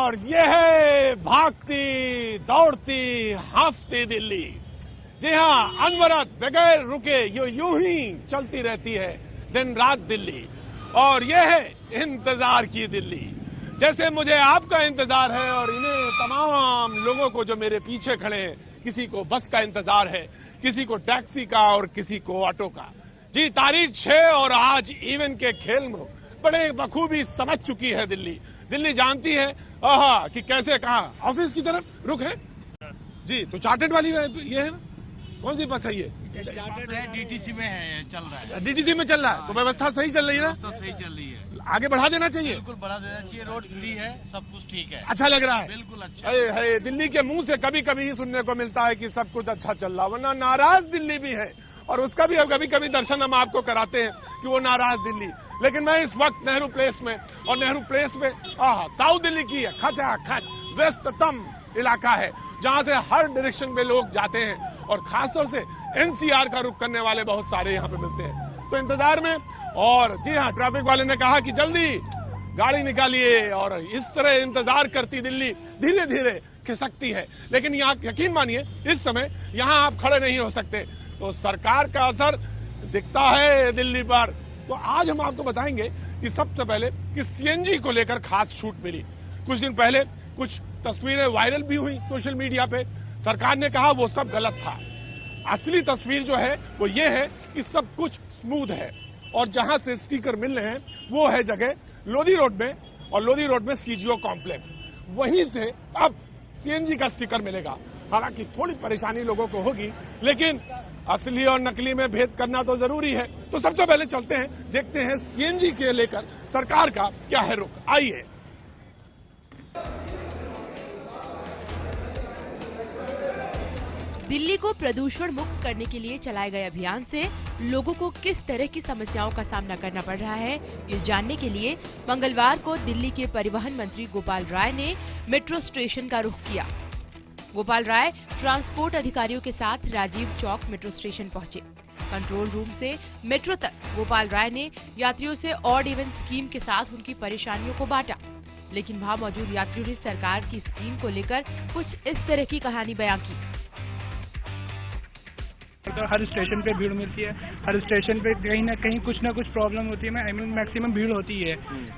और ये है भागती दौड़ती हाफती दिल्ली। जी हाँ, अनवरत बगैर रुके यूं ही चलती रहती है दिन रात दिल्ली। और ये है इंतजार की दिल्ली, जैसे मुझे आपका इंतजार है और इन्हें तमाम लोगों को जो मेरे पीछे खड़े हैं, किसी को बस का इंतजार है, किसी को टैक्सी का और किसी को ऑटो का। जी, तारीख 6 और आज इवेंट के खेल में बड़े बखूबी समझ चुकी है दिल्ली। दिल्ली जानती है कि कैसे कहाँ ऑफिस की तरफ रुख है। जी, तो चार्टर्ड वाली ये है ना, कौन सी बस है ये? चार्टर्ड है, डीटीसी में है, चल रहा है। डीटीसी में चल रहा है, तो व्यवस्था सही चल रही है ना? व्यवस्था सही चल रही है, आगे बढ़ा देना चाहिए। बिल्कुल बढ़ा देना चाहिए। रोड फ्री है, सब कुछ ठीक है, अच्छा लग रहा है, बिल्कुल अच्छा है। दिल्ली के मुंह से कभी कभी सुनने को मिलता है कि सब कुछ अच्छा चल रहा, वरना नाराज दिल्ली भी है। और उसका भी कभी कभी दर्शन हम आपको कराते हैं कि वो नाराज दिल्ली। लेकिन मैं इस वक्त नेहरू प्लेस में, और नेहरू प्लेस में साउथ दिल्ली की है खचा खच व्यस्ततम इलाका है, जहां से हर डायरेक्शन में लोग जाते हैं और खासतौर से एनसीआर का रुख करने वाले बहुत सारे यहाँ पे मिलते हैं। तो इंतजार में, और जी हाँ, ट्रैफिक वाले ने कहा कि जल्दी गाड़ी निकालिए, और इस तरह इंतजार करती दिल्ली धीरे धीरे खिसकती है। लेकिन यहाँ यकीन मानिए, इस समय यहाँ आप खड़े नहीं हो सकते। तो सरकार का असर दिखता है दिल्ली पर। तो आज हम आपको बताएंगे कि सबसे पहले कि सीएनजी को लेकर खास छूट मिली। कुछ दिन पहले कुछ तस्वीरें वायरल भी हुई सोशल मीडिया पे। सरकार ने कहा वो सब गलत था। असली तस्वीर जो है वो ये है कि सब कुछ स्मूथ है, और जहां से स्टिकर मिल रहे हैं वो है जगह लोधी रोड में, और लोधी रोड में सीजीओ कॉम्प्लेक्स। वहीं से अब सीएनजी का स्टिकर मिलेगा। हालांकि थोड़ी परेशानी लोगों को होगी, लेकिन असली और नकली में भेद करना तो जरूरी है। तो सबसे पहले चलते हैं, देखते हैं सीएनजी के लेकर सरकार का क्या है रुख। आइए। दिल्ली को प्रदूषण मुक्त करने के लिए चलाए गए अभियान से लोगों को किस तरह की समस्याओं का सामना करना पड़ रहा है, ये जानने के लिए मंगलवार को दिल्ली के परिवहन मंत्री गोपाल राय ने मेट्रो स्टेशन का रुख किया। गोपाल राय ट्रांसपोर्ट अधिकारियों के साथ राजीव चौक मेट्रो स्टेशन पहुंचे। कंट्रोल रूम से मेट्रो तक गोपाल राय ने यात्रियों से ऑड इवन स्कीम के साथ उनकी परेशानियों को बांटा। लेकिन वहां मौजूद यात्रियों ने सरकार की स्कीम को लेकर कुछ इस तरह की कहानी बयां की। तो हर स्टेशन पे भीड़ मिलती है, हर स्टेशन पे कहीं ना कहीं कुछ ना कुछ प्रॉब्लम होती है। आई मीन मैक्सिमम भीड़ होती है,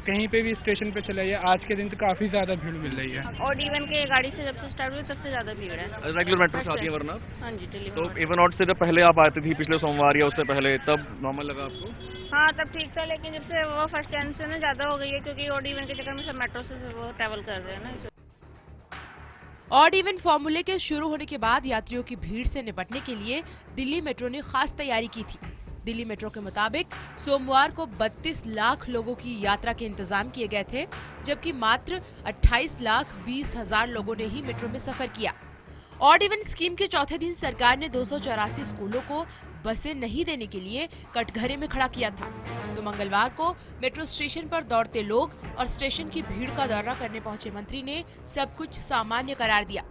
कहीं पे भी स्टेशन पे चले जाइए। आज के दिन तो काफी ज्यादा भीड़ मिल रही है। और इवन के गाड़ी से जब से स्टार्ट हुई सबसे ज्यादा भीड़ है। रेगुलर मेट्रो से आती है वरना? हाँ जी, दिल्ली। तो इवन आउट से जब पहले आप आती थी पिछले सोमवार या उससे पहले, तब नॉर्मल लगा आपको? हाँ, तब ठीक था, लेकिन जब से वो फर्स्ट टाइम से ना ज्यादा हो गई है, क्योंकि और इवन के चक्कर में सब मेट्रो से वो ट्रैवल कर रहे हैं ना। ऑड इवन फॉर्मूले के शुरू होने के बाद यात्रियों की भीड़ से निपटने के लिए दिल्ली मेट्रो ने खास तैयारी की थी। दिल्ली मेट्रो के मुताबिक सोमवार को 32 लाख लोगों की यात्रा के इंतजाम किए गए थे, जबकि मात्र 28,20,000 लोगों ने ही मेट्रो में सफर किया। ऑड इवन स्कीम के चौथे दिन सरकार ने 284 स्कूलों को बसें नहीं देने के लिए कटघरे में खड़ा किया था। तो मंगलवार को मेट्रो स्टेशन पर दौड़ते लोग और स्टेशन की भीड़ का दौरा करने पहुंचे मंत्री ने सब कुछ सामान्य करार दिया।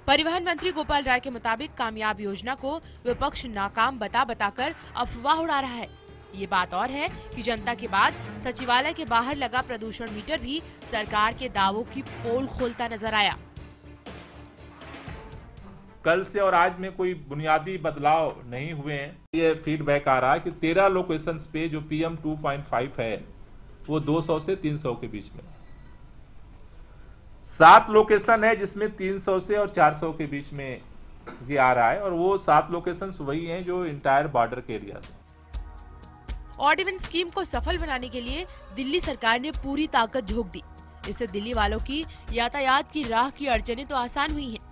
परिवहन मंत्री गोपाल राय के मुताबिक कामयाब योजना को विपक्ष नाकाम बताकर अफवाह उड़ा रहा है। ये बात और है कि जनता के बाद सचिवालय के बाहर लगा प्रदूषण मीटर भी सरकार के दावों की पोल खोलता नजर आया। कल से और आज में कोई बुनियादी बदलाव नहीं हुए हैं। ये फीडबैक आ रहा है कि 13 लोकेशंस पे जो PM 2.5 है वो 200 से 300 के बीच में, 7 लोकेशन है जिसमें 300 से और 400 के बीच में ये आ रहा है, और वो 7 लोकेशंस वही हैं जो इंटायर बॉर्डर के एरिया से। ऑड इवन स्कीम को सफल बनाने के लिए दिल्ली सरकार ने पूरी ताकत झोंक दी। इससे दिल्ली वालों की यातायात की राह की अड़चनें तो आसान हुई हैं।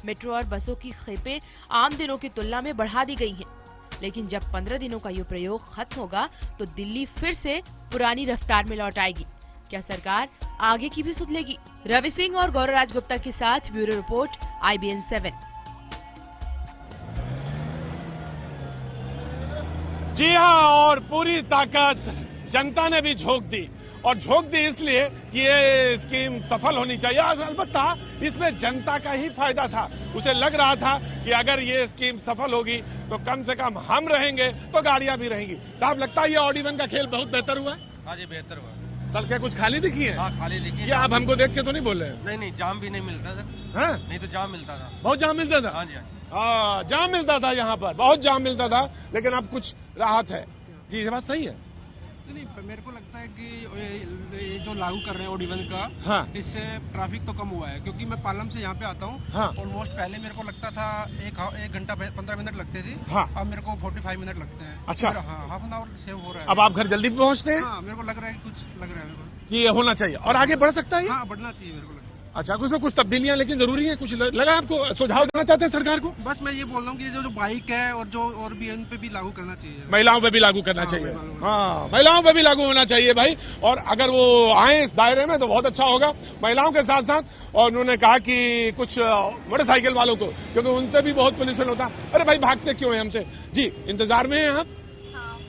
मेट्रो और बसों की खेपें आम दिनों की तुलना में बढ़ा दी गई हैं। लेकिन जब 15 दिनों का ये प्रयोग खत्म होगा तो दिल्ली फिर से पुरानी रफ्तार में लौट आएगी। क्या सरकार आगे की भी सुधलेगी? रवि सिंह और गौरराज गुप्ता के साथ ब्यूरो रिपोर्ट, IBN 7। जी हाँ, और पूरी ताकत जनता ने भी झोंक दी, और झोंक दी इसलिए कि ये स्कीम सफल होनी चाहिए। अलबत्ता इसमें जनता का ही फायदा था। उसे लग रहा था कि अगर ये स्कीम सफल होगी तो कम से कम हम रहेंगे तो गाड़ियां भी रहेंगी। साहब, लगता है ये ऑड इवन का खेल बहुत बेहतर हुआ है? हाँ जी, बेहतर हुआ। सड़कें कुछ खाली दिखी है? हाँ खाली देखिए। ये आप हमको देख के तो नहीं बोल रहे हैं? नहीं जाम भी नहीं मिलता सर। हाँ? नहीं तो जाम मिलता था। बहुत जाम मिलता था? हाँ जी। हाँ, जाम मिलता था यहाँ पर, बहुत जाम मिलता था, लेकिन अब कुछ राहत है। जी ये बात सही है। नहीं, मेरे को लगता है कि ये जो लागू कर रहे हैं OD1 का, हाँ। इससे ट्रैफिक तो कम हुआ है, क्योंकि मैं पालम से यहाँ पे आता हूँ। हाँ। ऑलमोस्ट पहले मेरे को लगता था एक घंटा 15 मिनट लगते थे। हाँ। अब मेरे को 45 मिनट लगते हैं। अच्छा। हाँ, हाफ एन आवर सेव हो रहा है। अब आप घर जल्दी पहुँचते हैं? हाँ, मेरे को लग रहा है कि कुछ लग रहा है मेरे को कि ये होना चाहिए और आगे बढ़ सकता है ये? हाँ, बढ़ना चाहिए मेरे को लगता है। अच्छा, उसमें कुछ तब्दीलियां लेकिन जरूरी है, कुछ लगा आपको? सुझाव देना चाहते हैं सरकार को? बस मैं ये बोल रहा हूँ कि जो बाइक है और भी उन पे भी लागू करना चाहिए। महिलाओं पे भी लागू करना चाहिए। हाँ, महिलाओं पे भी लागू होना चाहिए भाई। और अगर वो आए इस दायरे में तो बहुत अच्छा होगा, महिलाओं के साथ साथ। और उन्होंने कहा कि कुछ मोटरसाइकिल वालों को, क्योंकि उनसे भी बहुत पोल्यूशन होता। अरे भाई भागते क्यों है हमसे? जी इंतजार में हैं आप? हाँ,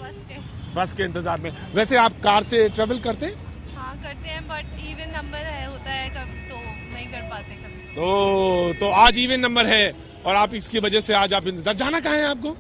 बस के इंतजार में। वैसे आप कार से ट्रेवल करते हैं? हाँ करते हैं, बट इवन नंबर होता है कभी तो नहीं कर पाते कभी। तो आज इवन नंबर है और आप इसकी वजह से आज आप इंतजार। जाना कहाँ है आपको?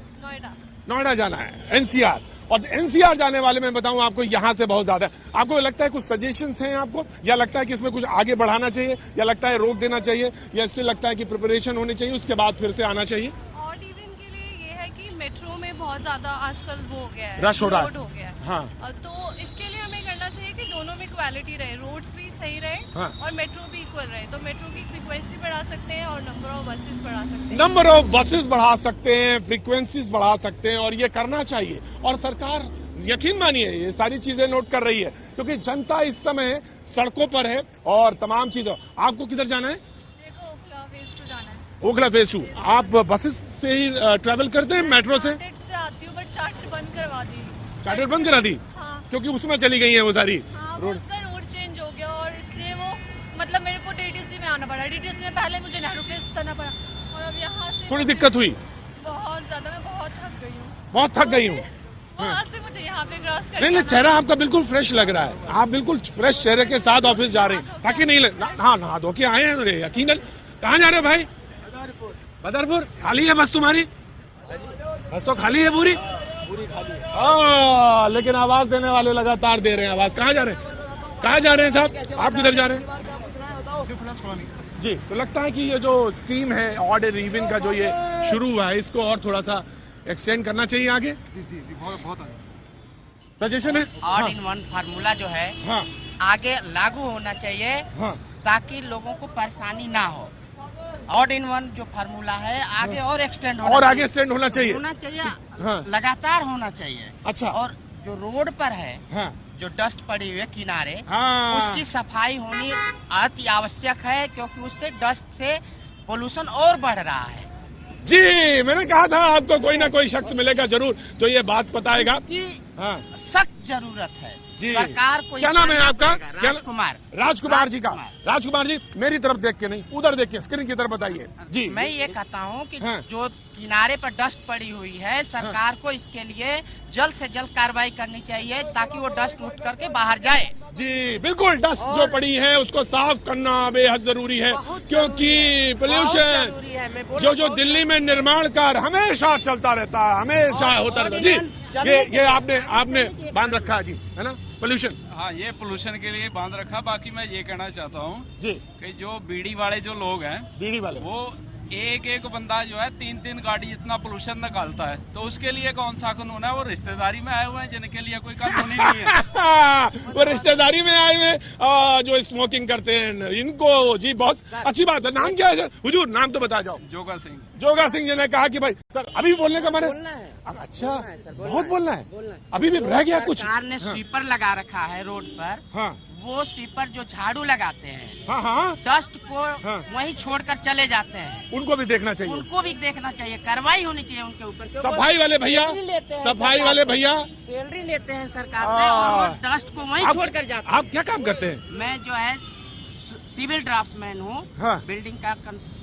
नोएडा जाना है, NCR। और NCR जाने वाले मैं बताऊं आपको, यहाँ से बहुत ज्यादा है। आपको लगता है कुछ सजेशंस हैं आपको, या लगता है कि इसमें कुछ आगे बढ़ाना चाहिए, या लगता है रोक देना चाहिए, या इससे लगता है कि प्रिपरेशन होनी चाहिए उसके बाद फिर से आना चाहिए? ऑड इवन के लिए ये है कि मेट्रो में बहुत ज्यादा आजकल वो हो गया है, रश हो रहा है। लोड हो गया है। हाँ। तो इसके लिए हमें करना चाहिए कि दोनों में क्वालिटी रहे, रोड्स भी सही रहे। हाँ। और मेट्रो भी इक्वल रहे। तो मेट्रो की फ्रीक्वेंसी बढ़ा सकते हैं और नंबर ऑफ बसेस बढ़ा सकते हैं। नंबर ऑफ बसेस बढ़ा सकते हैं, फ्रीक्वेंसीज बढ़ा सकते हैं, और ये करना चाहिए। और सरकार यकीन मानिए ये सारी चीजें नोट कर रही है, क्योंकि जनता इस समय सड़कों पर है और तमाम चीजों। आपको किधर जाना है? देखो ओखला फेज 2 जाना है। ओखला फेज 2। आप बसेस से ही ट्रेवल करते हैं, मेट्रो से? से आती हूँ, बट चार्टर बंद करवा दी। चार्टर बंद करा दी? हाँ। क्योंकि उसमें चली गई है वो सारी। हाँ, उसका रूट चेंज हो गया और इसलिए वो मतलब मेरे को DTC में आना पड़ा। DTC में पहले मुझे नेहरू प्लेस उतरना पड़ा और अब यहाँ से थोड़ी दिक्कत हुई? बहुत ज्यादा, मैं बहुत थक गई हूँ। बहुत थक गई हूँ। वहाँ से मुझे यहाँ पे क्रॉस करना। नहीं, चेहरा आपका बिल्कुल फ्रेश लग रहा है। आप बिल्कुल फ्रेश चेहरे के साथ ऑफिस जा रहे हैं, ताकि नहीं हाँ नहा धो के आए हैं यकीनन। कहाँ जा रहे हो भाई? बदरपुर। खाली है बस तुम्हारी? बस तो खाली है पूरी खाली है। लेकिन आवाज देने वाले लगातार दे रहे हैं आवाज। कहाँ जा रहे हैं? कहाँ जा रहे हैं साहब? आप किधर जा रहे हैं? जी, तो लगता है कि ये जो स्कीम है ऑड और इवन का जो ये शुरू हुआ है, इसको और थोड़ा सा एक्सटेंड करना चाहिए आगे। बहुत सजेशन है। ऑड इन वन फार्मूला जो है हाँ। आगे लागू होना चाहिए। हाँ। ताकि लोगों को परेशानी ना हो। ऑड इन वन जो फार्मूला है आगे और एक्सटेंड और आगे एक्सटेंड होना चाहिए। हाँ। लगातार होना चाहिए। अच्छा। और जो रोड पर है, हाँ। जो डस्ट पड़ी हुई है किनारे, हाँ। उसकी सफाई होनी अति आवश्यक है, क्योंकि उससे डस्ट से पोल्यूशन और बढ़ रहा है। जी, मैंने कहा था आपको कोई ना कोई शख्स मिलेगा जरूर जो ये बात बताएगा। हाँ। सख्त जरूरत है जी। सरकार को। क्या नाम है आपका? राजकुमार। राजकुमार जी का। राजकुमार जी, मेरी तरफ देख के नहीं, उधर देख के, स्क्रीन की तरफ बताइए जी। मैं ये कहता हूँ कि हाँ। जो किनारे पर डस्ट पड़ी हुई है, सरकार को इसके लिए जल्द से जल्द कार्रवाई करनी चाहिए, ताकि वो डस्ट उठ करके बाहर जाए। जी बिल्कुल, डस्ट जो पड़ी है उसको साफ करना बेहद जरूरी है, क्योंकि पोल्यूशन जो दिल्ली में निर्माण कार्य हमेशा चलता रहता है, हमेशा होता रहता है। जी, ये आपने बांध रखा है जी, है ना पोल्यूशन? हाँ, ये पोल्यूशन के लिए बांध रखा। बाकी मैं ये कहना चाहता हूँ जी कि जो बीड़ी वाले जो लोग हैं, बीड़ी वाले, वो एक बंदा जो है 3-3 गाड़ी जितना पोल्यूशन निकालता है, तो उसके लिए कौन सा कानून है? वो रिश्तेदारी में आए हुए हैं जिनके लिए कोई कानून ही नहीं है। वो रिश्तेदारी में आए हुए जो स्मोकिंग करते हैं इनको। जी बहुत अच्छी बात है। नाम क्या है हुजूर? नाम तो बता जाओ। जोगा सिंह। जोगा सिंह जी ने कहा कि भाई सर अभी बोलने का मन है। अच्छा, बहुत बोलना है। अभी भी रह गया कुछ? सरकार ने स्वीपर लगा रखा है रोड पर। हाँ। वो स्वीपर जो झाड़ू लगाते हैं, हाँ हाँ, डस्ट को हाँ। वहीं छोड़कर चले जाते हैं। उनको भी देखना चाहिए। उनको भी देखना चाहिए, कार्रवाई होनी चाहिए उनके ऊपर। सफाई वाले भैया, सफाई वाले भैया सैलरी लेते हैं सरकार से और वो डस्ट को वहीं छोड़कर जाते हैं। आप क्या काम करते हैं? मैं जो है सिविल ड्राफ्ट्समैन हूँ। हाँ। बिल्डिंग का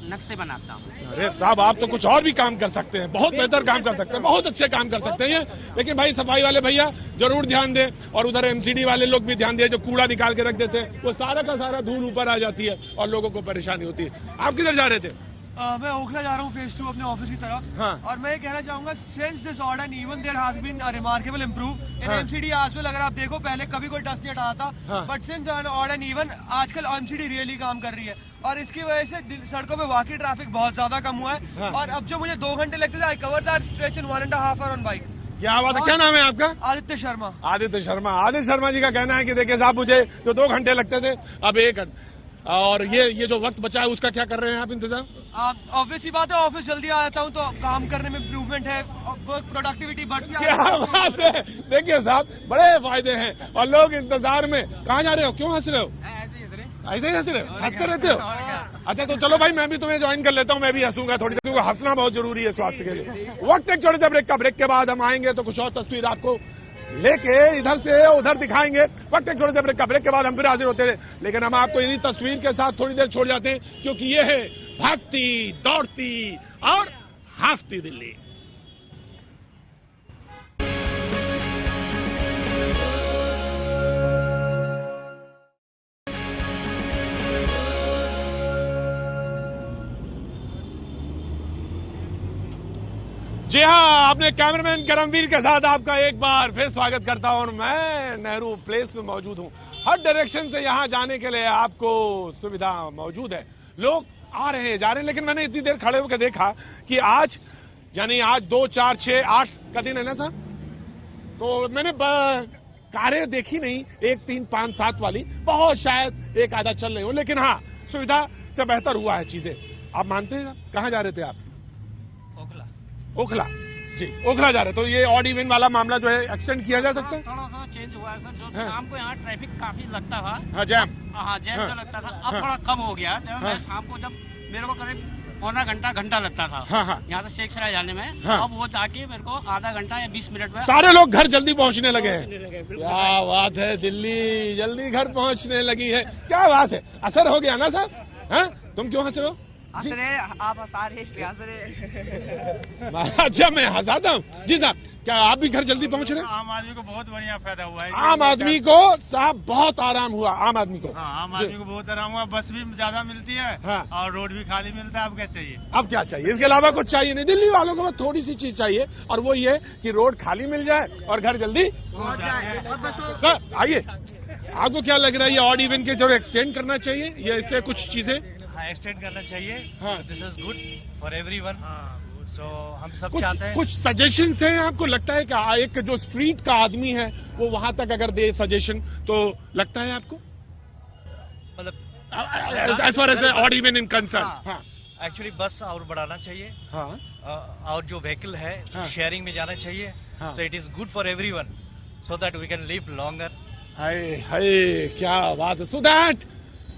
नक्शे बनाता हूँ। अरे साहब, आप तो कुछ और भी काम कर सकते हैं, बहुत बेहतर काम कर सकते हैं, बहुत अच्छे काम कर सकते हैं ये। लेकिन भाई सफाई वाले भैया जरूर ध्यान दें, और उधर MCD वाले लोग भी ध्यान दें, जो कूड़ा निकाल के रख देते हैं, वो सारा का सारा धूल ऊपर आ जाती है और लोगों को परेशानी होती है। आप किधर जा रहे थे? मैं ओखला जा रहा हूँ फेज 2 अपने ऑफिस की तरफ। हाँ। और मैं ये कहना चाहूंगा since this order and even there has been a remarkable improve in MCD as well. अगर आप देखो पहले कभी कोई डस्ट नहीं हटाता था, but since order and even आजकल एमसीडी रियली काम कर रही है और इसकी वजह से सड़कों पे वाकई ट्रैफिक बहुत ज्यादा कम हुआ है। और अब जो मुझे 2 घंटे लगते थे, I cover that stretch in 1.5 hour on bike. क्या बात है, क्या नाम है आपका? आदित्य शर्मा। आदित्य शर्मा। आदित्य शर्मा जी का कहना है कि देखिए साहब, मुझे जो 2 घंटे लगते थे अब 1 घंटे, और ये जो वक्त बचा है उसका क्या कर रहे हैं आप इंतजाम? ऑब्वियसली बात है, ऑफिस जल्दी आ जाता हूँ तो काम करने में इम्प्रूवमेंट है, वर्क प्रोडक्टिविटी बढ़ती है। क्या बात है, देखिए साहब बड़े फायदे हैं। और लोग इंतजार में, कहाँ जा रहे हो, क्यों हंस रहे हो? ऐसे ही हंस रहे हो, हंसते रहते हो? अच्छा तो चलो भाई, मैं भी तुम्हें ज्वाइन कर लेता हूँ, मैं भी हंसूंगा थोड़ी देर, क्योंकि हंसना बहुत जरूरी है स्वास्थ्य के लिए। वक्त एक छोटे से ब्रेक का, ब्रेक के बाद हम आएंगे तो कुछ और तस्वीर आपको लेके इधर से उधर दिखाएंगे। वक्त एक छोटे से ब्रेक का, ब्रेक के बाद हम फिर हाजिर होते हैं, लेकिन हम आपको इन्हीं तस्वीर के साथ थोड़ी देर छोड़ जाते हैं, क्योंकि ये है भागती दौड़ती और हाफती दिल्ली। जी हाँ, अपने कैमरामैन करमवीर के साथ आपका एक बार फिर स्वागत करता हूँ। और मैं नेहरू प्लेस में मौजूद हूँ। हर डायरेक्शन से यहाँ जाने के लिए आपको सुविधा मौजूद है, लोग आ रहे हैं जा रहे हैं। लेकिन मैंने इतनी देर खड़े होकर देखा कि आज 2, 4, 6, 8 का दिन है ना साहब, तो मैंने कारें देखी नहीं, 1, 3, 5, 7 वाली, बहुत शायद एक आधा चल रही हो, लेकिन हाँ सुविधा से बेहतर हुआ है चीजें। आप मानते हैं? कहाँ जा रहे थे आप? ओखला जी, ओखला जा रहे, तो ये ऑड इवन वाला मामला जो है एक्सटेंड किया जा सकता है? थोड़ा सा चेंज हुआ है सर, जो शाम को यहाँ ट्रैफिक काफी लगता था। हाँ जैम, हाँ जैम जो लगता था, अब थोड़ा कम हो गया। जब मैं शाम को, जब मेरे को करीब पौना घंटा लगता था यहाँ से शेख सराय जाने में, अब वो जाके मेरे को आधा घंटा या 20 मिनट में। सारे लोग घर जल्दी पहुँचने लगे हैं। क्या बात है, दिल्ली जल्दी घर पहुँचने लगी है, क्या बात है। असर हो गया ना सर? तुम क्यों हंस रहे हो? आप हंसा रहे इसलिए हंस रहे। अच्छा मैं हंसाता हूँ जी साहब, क्या आप भी घर जल्दी पहुँच रहे हैं? आम आदमी को बहुत बढ़िया फायदा हुआ है। आम आदमी को साहब बहुत आराम हुआ, आम आदमी को। आम आदमी को बहुत आराम हुआ, बस भी ज्यादा मिलती है और रोड भी खाली मिलता है। अब क्या चाहिए? अब क्या चाहिए? इसके अलावा कुछ चाहिए नहीं। दिल्ली वालों को बस थोड़ी सी चीज चाहिए, और वो ये कि रोड खाली मिल जाए और घर जल्दी पहुंच जाए। सर आइए, आपको क्या लग रहा है, ये ऑड इवन के जो एक्सटेंड करना चाहिए, ये इससे कुछ चीजें एक्सटेंड करना चाहिए? This is good for everyone. So हम सब कुछ चाहते हैं। कुछ सजेशंस हैं आपको लगता है कि एक जो स्ट्रीट का आदमी है वो वहां तक अगर दे सजेशन, तो लगता है आपको, मतलब as far as odd even in concern? Actually bus और बढ़ाना चाहिए। और जो व्हीकल है शेयरिंग में जाना चाहिए। So it is good for everyone, so that we can live longer. Hi hi, क्या बात है। So that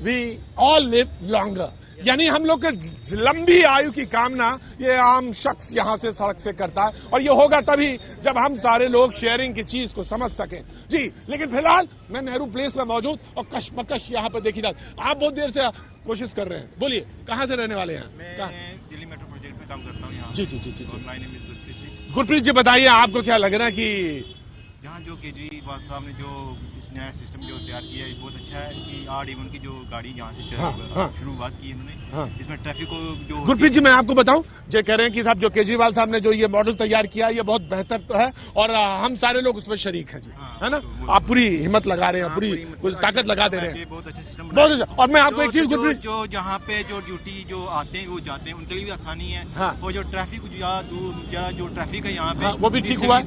we all live longer, यानी हम लोग के लंबी आयु की कामना ये आम शख्स यहाँ से सड़क से करता है, और ये होगा तभी जब हम सारे लोग शेयरिंग की चीज को समझ सकें जी। लेकिन फिलहाल मैं नेहरू प्लेस में मौजूद, और कशमकश यहाँ पर देखी जाती। आप बहुत देर से कोशिश कर रहे हैं, बोलिए कहाँ से रहने वाले हैं? मैं दिल्ली मेट्रो प्रोजेक्ट में काम करता हूँ यहाँ। जी जी जी जी। My name is Gurpreet Singh. Gurpreet ji बताइए, आपको क्या लग रहा है कि यहाँ जो केजरीवाल साहब ने जो इस नया सिस्टम जो तैयार किया है बहुत अच्छा है कि ऑड इवन की जो गाड़ी यहाँ से शुरुआत की इन्होंने, इसमें ट्रैफिक को जो। गुरप्रीत जी मैं आपको बताऊं, जो कह रहे हैं कि साहब जो केजरीवाल साहब ने जो ये मॉडल तैयार किया ये बहुत बेहतर तो है, और हम सारे लोग उसमें शरीक हैं जी, है ना? आप पूरी हिम्मत लगा रहे हैं, पूरी ताकत लगा दे रहे हैं। बहुत अच्छा सिस्टम, बहुत अच्छा। और मैं आपको एक चीज गुरप्रीत, जो जहाँ पे जो ड्यूटी जो आते हैं वो जाते हैं, उनके लिए भी आसानी है। और जो ट्रैफिक या जो ट्रैफिक है यहाँ पे वो भी ठीक हुआ।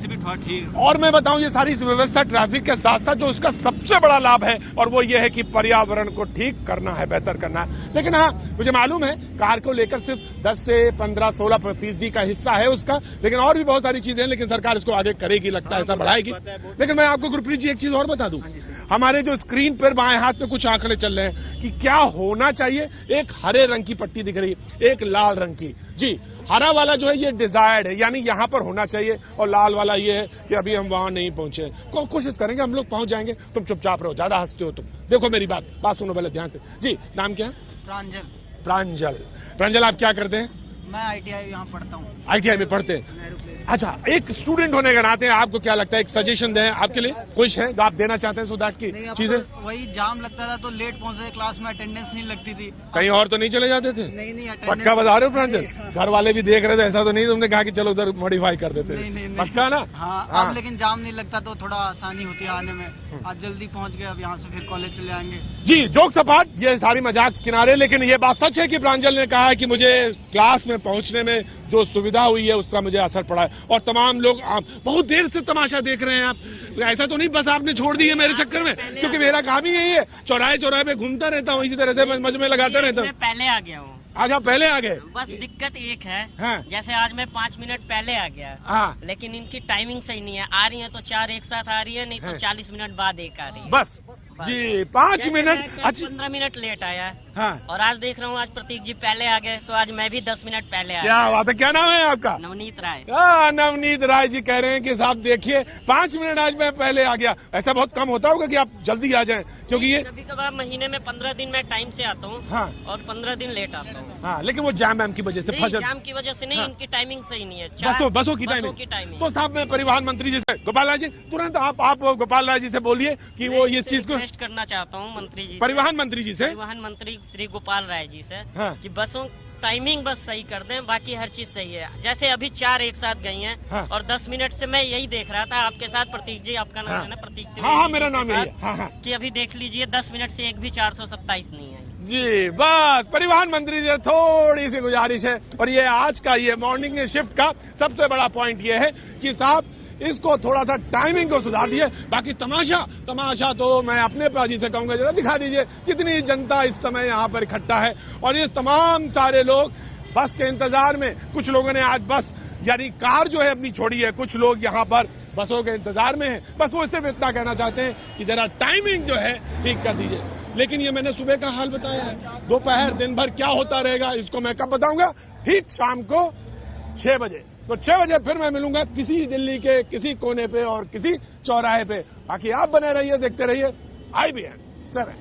और मैं बताऊं, ये सारी व्यवस्था ट्रैफिक के साथ साथ जो उसका सबसे बड़ा लाभ है, और वो ये है कि पर्यावरण को ठीक करना है, बेहतर करना है। लेकिन हाँ, मुझे मालूम है कार को लेकर सिर्फ 10 से 15-16% का हिस्सा है उसका, लेकिन और भी बहुत सारी चीजें हैं, लेकिन सरकार इसको आगे करेगी, लगता है ऐसा बढ़ाएगी। लेकिन मैं आपको गुरप्रीत जी एक चीज और बता दूं, हमारे जो स्क्रीन पर बाएं हाथ में कुछ आंकड़े चल रहे हैं कि क्या होना चाहिए। एक हरे रंग की पट्टी दिख रही है, एक लाल रंग की जी। हरा वाला जो है ये डिजायर्ड है, यानी यहाँ पर होना चाहिए, और लाल वाला ये है कि अभी हम वहां नहीं पहुंचे। कोशिश करेंगे, हम लोग पहुंच जाएंगे। तुम चुपचाप रहो, ज्यादा हंसते हो तुम। देखो मेरी बात सुनो पहले ध्यान से जी। नाम क्या है? प्रांजल। प्रांजल, प्रांजल आप क्या करते हैं? मैं ITI यहाँ पढ़ता हूँ। ITI में पढ़ते हैं। अच्छा, एक स्टूडेंट होने के नाते आपको क्या लगता है, एक सजेशन दें आपके लिए, कुछ है जो आप देना चाहते हैं सुधार की चीजें? वही जाम लगता था तो लेट पहुँचते, क्लास में अटेंडेंस नहीं लगती थी। कहीं और तो नहीं चले जाते थे? नहीं, पक्का बता रहे हो प्रांजल? घर वाले भी देख रहे थे, ऐसा तो नहीं तुमने कहा कि चलो उधर मॉडिफाई कर देते? नहीं। पक्का ना? हाँ, अब लेकिन जाम नहीं लगता तो थोड़ा आसानी होती है आने में। आज जल्दी पहुँच गए, अब यहाँ से फिर कॉलेज चले आएंगे। जी, जोक्स अपार्ट, ये सारी मजाक किनारे, लेकिन ये बात सच है कि प्रांजल ने कहा है कि मुझे क्लास में पहुंचने में जो सुविधा हुई है उसका मुझे असर पड़ा है। और तमाम लोग बहुत देर से तमाशा देख रहे हैं। आप ऐसा तो नहीं बस आपने छोड़ दी है मेरे चक्कर में, क्योंकि मेरा काम ही यही है, चौराहे पे घूमता रहता हूँ, इसी तरह से मज में लगाता रहता हूँ। पहले आ गया हूँ। आज आप पहले आ गए? बस दिक्कत एक है, हाँ। जैसे आज मैं 5 मिनट पहले आ गया, हाँ। लेकिन इनकी टाइमिंग सही नहीं है। आ रही है तो 4 एक साथ आ रही है, नहीं तो 40 मिनट बाद एक आ रही है। बस जी, 5 मिनट। 15 मिनट लेट आया है। हाँ। और आज देख रहा हूँ आज प्रतीक जी पहले आ गए, तो आज मैं भी 10 मिनट पहले आया। क्या बात है, क्या नाम है आपका? नवनीत राय। नवनीत राय जी कह रहे हैं कि साहब देखिए 5 मिनट आज मैं पहले आ गया। ऐसा बहुत कम होता होगा कि आप जल्दी आ जाएं, क्योंकि ये कभी कभार महीने में 15 दिन में टाइम से आता हूँ। हाँ। और 15 दिन लेट आता हूँ। हाँ, लेकिन वो जाम की वजह से फंस जाम की वजह से नहीं, हाँ। इनकी टाइमिंग सही नहीं है। बसों की टाइमिंग। तो साहब मैं परिवहन मंत्री जी से, गोपाल राय जी तुरंत आप गोपाल राय जी से बोलिए कि वो इस चीज को रिक्वेस्ट करना चाहता हूँ मंत्री जी, परिवहन मंत्री जी से, परिवहन मंत्री श्री गोपाल राय जी से, हाँ। कि बसों टाइमिंग बस सही कर दें, बाकी हर चीज सही है। जैसे अभी 4 एक साथ गई हैं, हाँ। और 10 मिनट से मैं यही देख रहा था आपके साथ, प्रतीक जी आपका नाम है ना, प्रतीक? हाँ, मेरा नाम है। हाँ। कि अभी देख लीजिए 10 मिनट से एक भी 427 नहीं है। जी, बस परिवहन मंत्री जी थोड़ी सी गुजारिश है। और ये आज का ये मॉर्निंग शिफ्ट का सबसे बड़ा पॉइंट ये है कि साहब इसको थोड़ा सा टाइमिंग को सुधार दिए। बाकी तमाशा तो मैं अपने पाजी से कहूंगा, जरा दिखा दीजिए कितनी जनता इस समय यहाँ पर इकट्ठा है। और ये तमाम सारे लोग बस के इंतजार में, कुछ लोगों ने आज बस यानी कार जो है अपनी छोड़ी है, कुछ लोग यहाँ पर बसों के इंतजार में हैं। बस वो सिर्फ इतना कहना चाहते हैं कि जरा टाइमिंग जो है ठीक कर दीजिए। लेकिन ये मैंने सुबह का हाल बताया है, दोपहर दिन भर क्या होता रहेगा इसको मैं कब बताऊंगा? ठीक शाम को 6 बजे। तो 6 बजे फिर मैं मिलूंगा किसी दिल्ली के किसी कोने पे और किसी चौराहे पे। बाकी आप बने रहिए, देखते रहिए IBN 7।